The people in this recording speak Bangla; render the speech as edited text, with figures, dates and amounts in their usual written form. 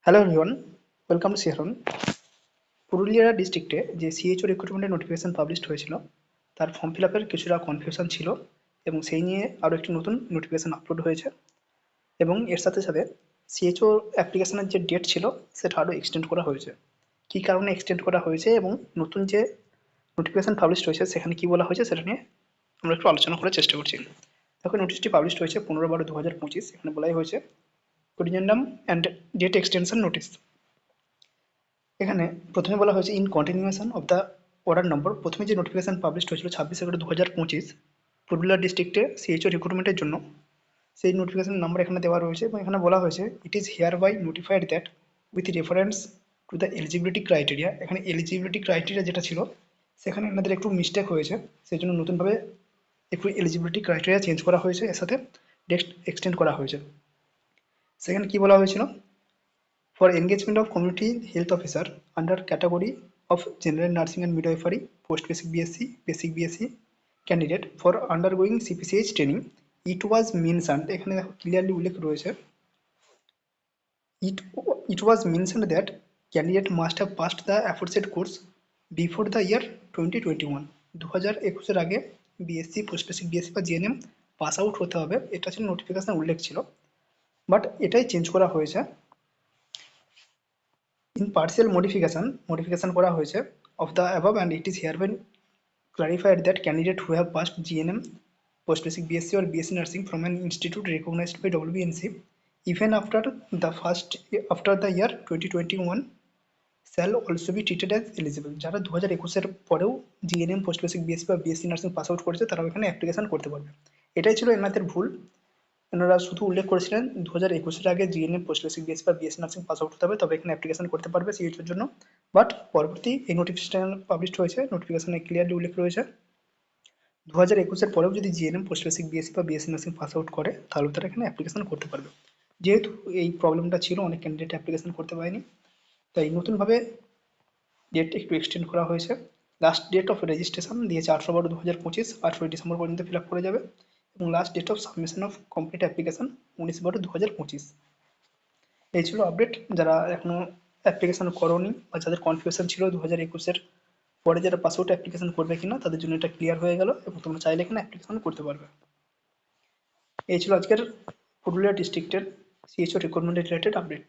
Hello everyone, welcome to Siharan. Purulia ডিস্ট্রিক্টে যে সিএইচও রিক্রুটমেন্টের নোটিফিকেশন পাবলিশড হয়েছিল তার ফর্ম ফিল আপের কিছুটা কনফিউশন ছিল এবং সেই নিয়ে আরও একটি নতুন নোটিফিকেশন আপলোড হয়েছে এবং এর সাথে সাথে সিএইচও অ্যাপ্লিকেশনের যে ডেট ছিল সেটা আরও এক্সটেন্ড করা হয়েছে। কী কারণে এক্সটেন্ড করা হয়েছে এবং নতুন যে নোটিফিকেশন পাবলিশড হয়েছে সেখানে কী বলা হয়েছে সেটা নিয়ে আমরা একটু আলোচনা করার চেষ্টা করছি। দেখো, নোটিশটি পাবলিশড হয়েছে 15/12/2025। এখানে বলাই হয়েছে corrigendum and date extension notice. এখানে প্রথমে বলা হয়েছে in continuation of the order number. প্রথমে যে নোটিফিকেশন পাবলিশড হয়েছিল 26/11/2025 পুরুলিয়া ডিস্ট্রিক্টে সিএইচও রিক্রুটমেন্টের জন্য, সেই নোটিফিকেশন নাম্বার এখানে দেওয়া রয়েছে এবং এখানে বলা হয়েছে it is hereby notified that with reference to the eligibility criteria. এখানে এলিজিবিলিটি ক্রাইটেরিয়া যেটা ছিল সেখানে এনাদের একটু মিস্টেক হয়েছে, সেই জন্য নতুনভাবে একটু এলিজিবিলিটি ক্রাইটেরিয়া চেঞ্জ করা হয়েছে, এর সাথে ডেট এক্সটেন্ড করা হয়েছে। সেখানে কি বলা হয়েছিল, for engagement of community health officer under category of general nursing and midwifery post basic BSc candidate for undergoing CPCH training, it was mentioned, এখানে দেখো ক্লিয়ারলি উল্লেখ রয়েছে, it it was mentioned that candidate must have passed the aforesaid course before the year 2021। 2021 আগে বিএসসি পোস্ট বেসিক বিএসসি বা জিএনএম পাস আউট হতে হবে, এটা ছিল নোটিফিকেশন উল্লেখ ছিল, বাট এটাই চেঞ্জ করা হয়েছে। In partial modification করা হয়েছে of the above and it is hereby clarified that candidate who have passed GNM post basic BSc or BSc nursing from an institute recognized by WNC even after the year 2021 shall also be treated as eligible। যারা 2021-এর পরেও জিএনএম পোস্ট বেসিক বিএসসি বা বিএসসি নার্সিং পাস আউট করেছে তারাও এখানে অ্যাপ্লিকেশন করতে পারবে। এটাই ছিল এনাদের ভুল। এনারা শুধু উল্লেখ করেছিলেন 2021-এর আগে জিএনএম পোস্ট বেসিক বিএসসি বা বিএসসি নার্সিং পাস আউট হতে হবে তবে এখানে অ্যাপ্লিকেশন করতে পারবে সিএইচওর জন্য। বাট পরবর্তী এই নোটিফিকেশন পাবলিশড হয়েছে, নোটিফিকেশনে ক্লিয়ারলি উল্লেখ রয়েছে 2021-এর পরেও যদি জিএনএম পোস্ট বেসিক বিএসসি বা বিএসসি নার্সিং পাস আউট করে তাহলে তারা এখানে অ্যাপ্লিকেশন করতে পারবে। যেহেতু এই প্রবলেমটা ছিল, অনেক ক্যান্ডিডেট অ্যাপ্লিকেশন করতে পারেনি, তাই নতুনভাবে ডেট একটু এক্সটেন্ড করা হয়েছে। লাস্ট ডেট অফ রেজিস্ট্রেশন দিয়েছে 18/12/2025, 8ই ডিসেম্বর পর্যন্ত ফিল আপ করা যাবে এবং last date of submission of complete application 19/12/2025। এই ছিল আপডেট। যারা এখনো অ্যাপ্লিকেশন করোনি বা যাদের কনফিউশন ছিল 2021-এর পরে যারা পাস আউট অ্যাপ্লিকেশন করবে কিনা তাদের জন্য এটা ক্লিয়ার হয়ে গেল এবং তোমরা চাইলে এখানে অ্যাপ্লিকেশন করতে পারবে। এই ছিল আজকের পুরুলিয়া ডিস্ট্রিক্টের সিএইচও রিক্রুটমেন্ট রিলেটেড আপডেট।